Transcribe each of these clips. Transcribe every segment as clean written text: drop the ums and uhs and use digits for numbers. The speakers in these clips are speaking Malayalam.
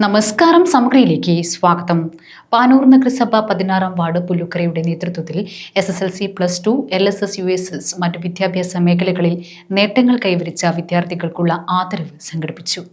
നമസ്കാരം. സമഗ്രയിലേക്ക് സ്വാഗതം. പാനൂർ നഗരസഭ 16-ാം വാർഡ് പുല്ലുക്കരയുടെ നേതൃത്വത്തിൽ SSLC +2 LSS USS മറ്റ് വിദ്യാഭ്യാസ മേഖലകളിൽ നേട്ടങ്ങൾ കൈവരിച്ച വിദ്യാർത്ഥികൾക്കുള്ള ആദരവ് സംഘടിപ്പിച്ചു.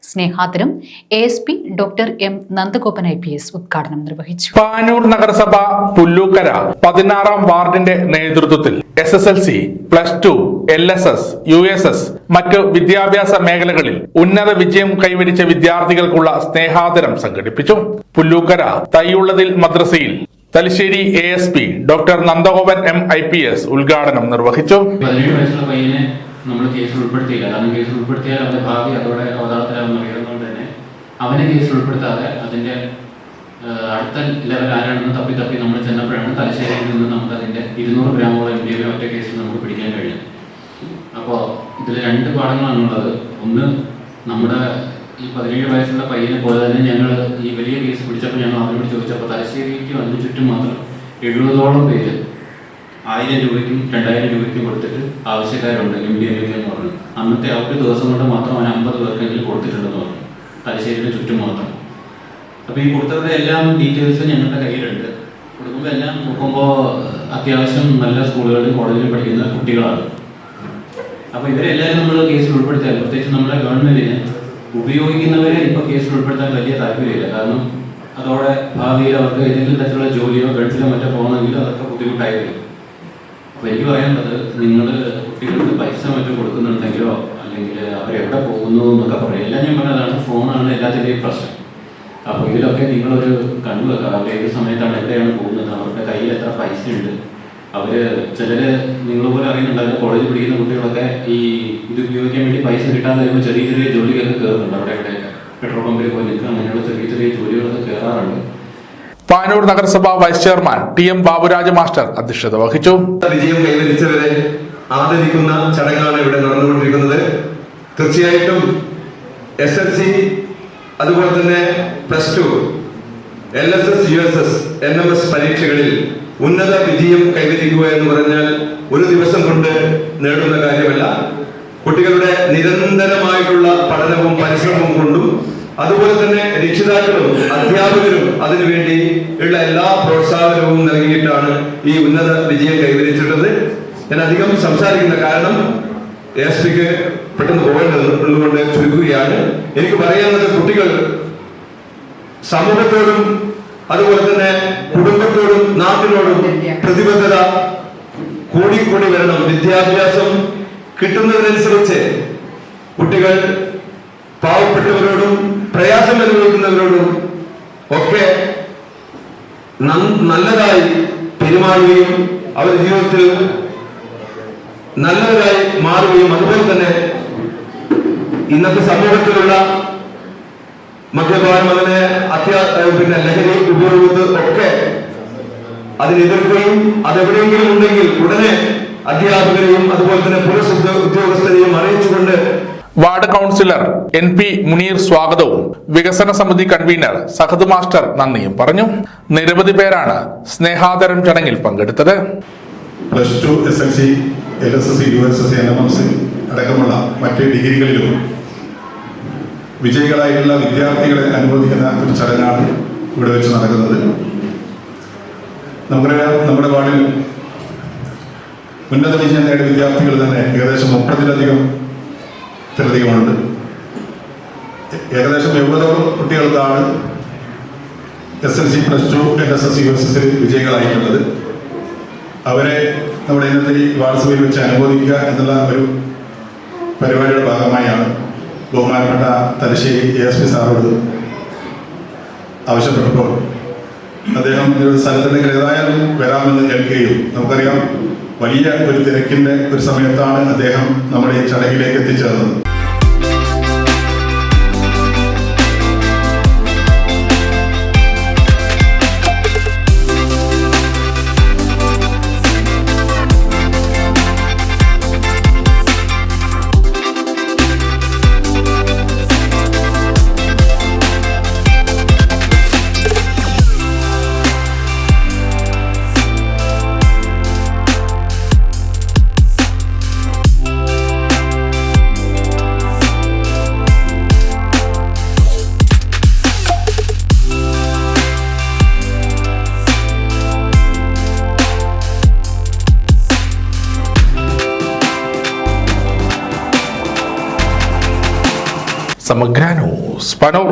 സ്നേഹാദരം ASP doctor M Nandagopan IPS ഉദ്ഘാടനം നിർവഹിച്ചു. പാനൂർ നഗരസഭ പുല്ലൂക്കര 16-ാം വാർഡിന്റെ നേതൃത്വത്തിൽ SSLC +2 LSS USS മറ്റ് വിദ്യാഭ്യാസ മേഖലകളിൽ ഉന്നത വിജയം കൈവരിച്ച വിദ്യാർത്ഥികൾക്കുള്ള സ്നേഹാദരം സംഘടിപ്പിച്ചു. പുല്ലൂക്കര തൈയുള്ളതിൽ മദ്രസയിൽ Thalassery ASP doctor Nandagopan M IPS ഉദ്ഘാടനം നിർവഹിച്ചു. നമ്മൾ കേസിൽ ഉൾപ്പെടുത്തിയില്ല. കാരണം കേസിൽ ഉൾപ്പെടുത്തിയാൽ അവരുടെ ഭാവി അതോടെ അവതാളത്തിലാവുന്ന അറിയുന്നതുകൊണ്ട് തന്നെ അവനെ കേസിൽ ഉൾപ്പെടുത്താതെ അതിൻ്റെ അടുത്ത ലെവൽ ആരാണെന്ന് തപ്പി നമ്മൾ ചെന്നപ്പോഴാണ് തലശ്ശേരിയിൽ നിന്ന് നമുക്ക് അതിൻ്റെ 200 ഗ്രാമോളം MDMA ഒറ്റ കേസിൽ നമുക്ക് പിടിക്കാൻ കഴിഞ്ഞു. അപ്പോൾ ഇതിൽ 2 പാഠങ്ങളാണുള്ളത്. ഒന്ന്, നമ്മുടെ ഈ 17 വയസ്സുള്ള പയ്യനെ പോലെ തന്നെ ഞങ്ങൾ ഈ വലിയ കേസ് പിടിച്ചപ്പോൾ ഞങ്ങൾ അവരോട് ചോദിച്ചപ്പോൾ തലശ്ശേരിക്ക് അതിന് ചുറ്റും മാത്രം 70ഓളം പേര് 1000 രൂപയ്ക്കും 2000 രൂപയ്ക്കും കൊടുത്തിട്ട് ആവശ്യക്കാരുണ്ട് MDMA എന്ന് പറഞ്ഞു. അന്നത്തെ ആ ഒരു ദിവസം കൊണ്ട് മാത്രം അവൻ 50 പേർക്കെങ്കിലും കൊടുത്തിട്ടുണ്ടെന്ന് പറഞ്ഞു, തലശ്ശേരിയുടെ ചുറ്റും മാത്രം. അപ്പോൾ ഈ കൊടുത്തവരുടെ എല്ലാം ഡീറ്റെയിൽസ് ഞങ്ങളുടെ കയ്യിലുണ്ട്. കൊടുക്കുമ്പോൾ എല്ലാം നോക്കുമ്പോൾ അത്യാവശ്യം നല്ല സ്കൂളുകളിലും കോളേജിലും പഠിക്കുന്ന കുട്ടികളാണ്. അപ്പോൾ ഇവരെല്ലാവരും നമ്മൾ കേസിൽ ഉൾപ്പെടുത്തിയാൽ, പ്രത്യേകിച്ച് നമ്മുടെ ഗവൺമെൻറ്റിന് ഉപയോഗിക്കുന്നവരെ ഇപ്പോൾ കേസിൽ ഉൾപ്പെടുത്താൻ വലിയ താല്പര്യമില്ല. കാരണം അതോടെ ഭാവിയിൽ അവർക്ക് ഏതെങ്കിലും തരത്തിലുള്ള ജോലിയോ ഗൾഫിലോ മറ്റോ പോകണമെങ്കിൽ അതൊക്കെ ബുദ്ധിമുട്ടായി വരും. അപ്പോൾ എനിക്ക് പറയാനുള്ളത്, നിങ്ങൾ കുട്ടികൾക്ക് പൈസ മറ്റും കൊടുക്കുന്നുണ്ടെങ്കിലോ അല്ലെങ്കിൽ അവരെവിടെ പോകുന്നു എന്നൊക്കെ പറയും. എല്ലാം ഞാൻ പറഞ്ഞതാണ്, ഫോണാണ് എല്ലാത്തിൻ്റെയും പ്രശ്നം. അപ്പോൾ ഇതിലൊക്കെ നിങ്ങളൊരു കണ്ണു വെക്കുക. അവർ ഏത് സമയത്താണ് എവിടെയാണ് പോകുന്നത്, അവരുടെ കയ്യിൽ എത്ര പൈസ ഉണ്ട്. അവർ ചിലർ നിങ്ങൾ പോലെ അറിയുന്നുണ്ടാവില്ല, കോളേജിൽ പഠിക്കുന്ന കുട്ടികളൊക്കെ ഈ ഇത് ഉപയോഗിക്കാൻ വേണ്ടി പൈസ കിട്ടാതെ വരുമ്പോൾ ചെറിയ ചെറിയ ജോലികളൊക്കെ കയറുന്നുണ്ട്. അവിടെ എവിടെയൊക്കെ പെട്രോൾ പമ്പിൽ പോയി നിൽക്കുക, അങ്ങനെയുള്ള ചെറിയ ചെറിയ ജോലികളൊക്കെ കയറാറുണ്ട്. പാനൂർ നഗരസഭ vice chairman TM Baburaj master അധ്യക്ഷത വഹിച്ചു. വിജയം കൈവരിച്ചവരെ ആദരിക്കുന്ന ചടങ്ങാണ് ഇവിടെ നടന്നുകൊണ്ടിരിക്കുന്നത്. തീർച്ചയായിട്ടും SSLC അതുപോലെ തന്നെ +2 LSS USS NMS പരീക്ഷകളിൽ ഉന്നത വിജയം കൈവരിക്കുക എന്ന് പറഞ്ഞാൽ ഒരു ദിവസം കൊണ്ട് നേടുന്ന കാര്യമല്ല. കുട്ടികളുടെ നിരന്തരമായിട്ടുള്ള പഠനവും പരിശ്രമവും കൊണ്ടും അതുപോലെ തന്നെ രക്ഷിതാക്കളും അധ്യാപകരും അതിനുവേണ്ടി ഉള്ള എല്ലാ പ്രോത്സാഹനവും നൽകിയിട്ടാണ് ഈ ഉന്നത വിജയം കൈവരിച്ചിട്ടുള്ളത്. ഞാൻ അധികം സംസാരിക്കുന്ന കാരണം ASPക്ക് പെട്ടെന്ന് പോകേണ്ടതുകൊണ്ട് ചുരുക്കുകയാണ്. എനിക്ക് പറയാനുള്ളത്, കുട്ടികൾ സമൂഹത്തോടും അതുപോലെ തന്നെ കുടുംബത്തോടും നാട്ടിനോടും പ്രതിബദ്ധത കൂടിക്കൂടി വരണം. വിദ്യാഭ്യാസം കിട്ടുന്നതിനനുസരിച്ച് കുട്ടികൾ പാവപ്പെട്ടവരോടും പ്രയാസം അനുഭവിക്കുന്നവരോടും ഒക്കെ നല്ലതായി പെരുമാറുകയും അവരുടെ ജീവിതത്തിൽ നല്ലവരായി മാറുകയും അതുപോലെ തന്നെ ഇന്നത്തെ സമൂഹത്തിലുള്ള മദ്യപാനം, അതിനെ ലഹരി ഉപയോഗത്തിൽ ഒക്കെ അതിനെതിർക്കുകയും അതെവിടെയെങ്കിലും ഉണ്ടെങ്കിൽ ഉടനെ അധ്യാപകരെയും അതുപോലെ തന്നെ പോലീസ് ഉദ്യോഗസ്ഥരെയും അറിയിച്ചുകൊണ്ട് വാർഡ് കൗൺസിലർ NP മുനീർ സ്വാഗതവും വികസന സമിതി കൺവീനർ സഹദ് മാസ്റ്റർ നന്ദിയും പറഞ്ഞു. നിരവധി പേരാണ് സ്നേഹാദരം ചടങ്ങിൽ പങ്കെടുത്തത്. +2 SSLC LSS USS NMS അടക്കമുള്ള മറ്റ് ഡിഗ്രികളിലും വിജയികളായിട്ടുള്ള വിദ്യാർത്ഥികളെ അനുമോദിക്കുന്ന ഒരു ചടങ്ങാണ് ഇവിടെ വെച്ച് നടക്കുന്നത്. നമ്മുടെ വാർഡിൽ ഉന്നത വിജയം നേടിയ വിദ്യാർത്ഥികൾ തന്നെ ഏകദേശം 30-ലധികം ഉണ്ട്. ഏകദേശം 70ഓളം കുട്ടികൾക്കാണ് SSLC +2 LSS USS വിജയികളായിട്ടുള്ളത്. അവരെ നമ്മുടെ ഇന്നത്തെ ഈ വാർഡ് സഭയിൽ വെച്ച് അനുമോദിക്കുക എന്നുള്ള ഒരു പരിപാടിയുടെ ഭാഗമായാണ് ബഹുമാനപ്പെട്ട തലശ്ശേരി ASP സാറോട് ആവശ്യപ്പെട്ടപ്പോൾ അദ്ദേഹം ഒരു സ്ഥലത്തുണ്ടെങ്കിൽ ഏതായാലും വരാമെന്ന് കേൾക്കുകയും, നമുക്കറിയാം വലിയ ഒരു തിരക്കിൻ്റെ ഒരു സമയത്താണ് അദ്ദേഹം നമ്മുടെ ഈ ചടങ്ങിലേക്ക് എത്തിച്ചേർന്നത്. സമഗ്ര ന്യൂസ് പനൂർ.